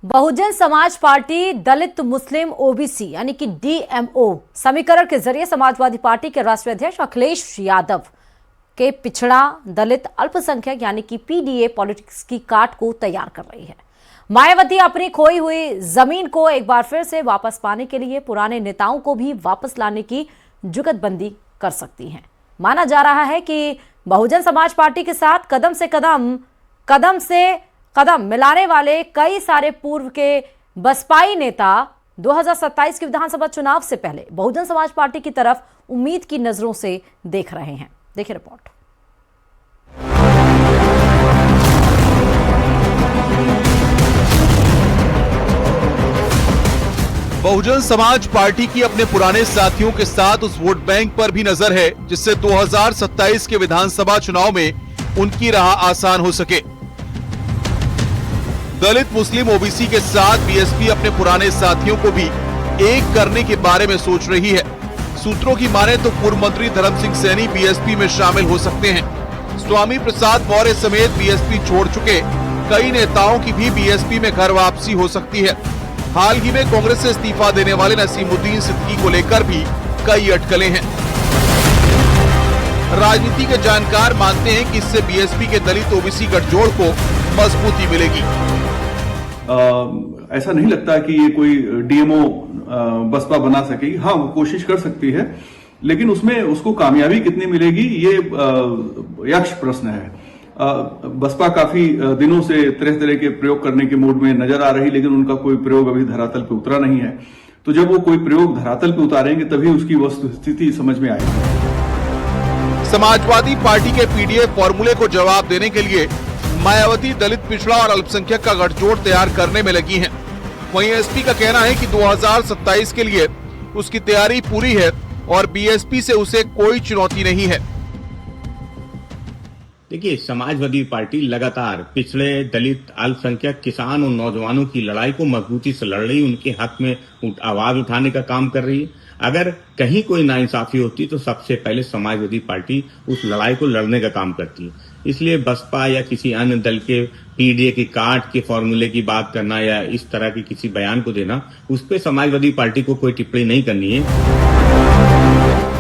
Bahujan Samaj party दलित मुस्लिम OBC यानी कि DMO समीकरण के जरिए समाजवादी पार्टी के राष्ट्रीय अध्यक्ष अखिलेश यादव के पिछड़ा दलित अल्पसंख्यक यानी कि पीडीए पॉलिटिक्स की काट को तैयार कर रही है। मायावती अपनी खोई हुई जमीन को एक बार फिर से वापस पाने के लिए पुराने नेताओं को भी वापस लाने की जुगतबंदी कर सकती हैं। माना जा रहा है कि बहुजन समाज पार्टी के साथ कदम से कदम मिलाने वाले कई सारे पूर्व के बसपाई नेता 2027 के विधानसभा चुनाव से पहले बहुजन समाज पार्टी की तरफ उम्मीद की नजरों से देख रहे हैं। देखिए रिपोर्ट। बहुजन समाज पार्टी की अपने पुराने साथियों के साथ उस वोट बैंक पर भी नजर है जिससे 2027 के विधानसभा चुनाव में उनकी राह आसान हो सके। दलित मुस्लिम ओबीसी के साथ बीएसपी अपने पुराने साथियों को भी एक करने के बारे में सोच रही है। सूत्रों की माने तो पूर्व मंत्री धर्म सिंह सैनी बीएसपी में शामिल हो सकते हैं। स्वामी प्रसाद मौर्य समेत बीएसपी छोड़ चुके कई नेताओं की भी बीएसपी में घर वापसी हो सकती है। हाल ही में कांग्रेस से इस्तीफा देने वाले नसीमुद्दीन सिद्दीकी को लेकर भी कई अटकलें हैं। राजनीति के जानकार मानते हैं कि इससे बीएसपी के दलित ओबीसी गठजोड़ को मजबूती मिलेगी। ऐसा नहीं लगता कि ये कोई डीएमओ बसपा बना सकेगी। हाँ, वो कोशिश कर सकती है, लेकिन उसमें उसको कामयाबी कितनी मिलेगी ये यक्ष प्रश्न है। बसपा काफी दिनों से तरह तरह के प्रयोग करने के मूड में नजर आ रही, लेकिन उनका कोई प्रयोग अभी धरातल पे उतरा नहीं है। तो जब वो कोई प्रयोग धरातल पे उतारेंगे तभी उसकी वस्तुस्थिति समझ में आएगी। समाजवादी पार्टी के पीडीए फॉर्मूले को जवाब देने के लिए मायावती दलित पिछड़ा और अल्पसंख्यक का गठजोड़ तैयार करने में लगी हैं। वहीं एसपी का कहना है कि 2027 के लिए उसकी तैयारी पूरी है और बीएसपी से उसे कोई चुनौती नहीं है। देखिए, समाजवादी पार्टी लगातार पिछड़े दलित अल्पसंख्यक किसान और नौजवानों की लड़ाई को मजबूती से लड़ रही, उनके हक में आवाज उठाने का काम कर रही है। अगर कहीं कोई नाइंसाफी होती तो सबसे पहले समाजवादी पार्टी उस लड़ाई को लड़ने का काम करती है। इसलिए बसपा या किसी अन्य दल के पीडीए की काट के फॉर्मूले की बात करना या इस तरह के किसी बयान को देना, उस पर समाजवादी पार्टी को कोई टिप्पणी नहीं करनी है।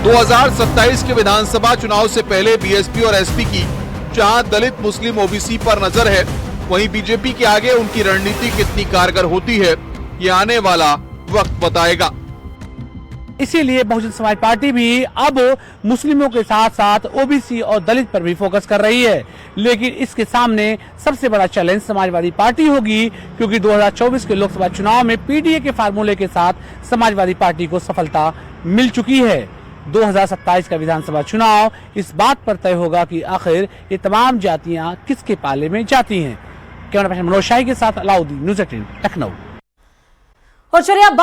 2027 के विधानसभा चुनाव से पहले बीएसपी और एसपी की जहां दलित मुस्लिम ओबीसी पर नजर है, वहीं बीजेपी के आगे उनकी रणनीति कितनी कारगर होती है ये आने वाला वक्त बताएगा। इसीलिए बहुजन समाज पार्टी भी अब मुस्लिमों के साथ साथ ओबीसी और दलित पर भी फोकस कर रही है, लेकिन इसके सामने सबसे बड़ा चैलेंज समाजवादी पार्टी होगी, क्योंकि 2024 के लोकसभा चुनाव में पीडीए के फार्मूले के साथ समाजवादी पार्टी को सफलता मिल चुकी है। 2027 का विधानसभा चुनाव इस बात पर तय होगा कि आखिर ये तमाम जातियां किसके पाले में जाती हैं। कैमरा पर्सन मनोज शाही के साथ अलाउद्दीन, न्यूज़ 18 लखनऊ। और चलिए अब बात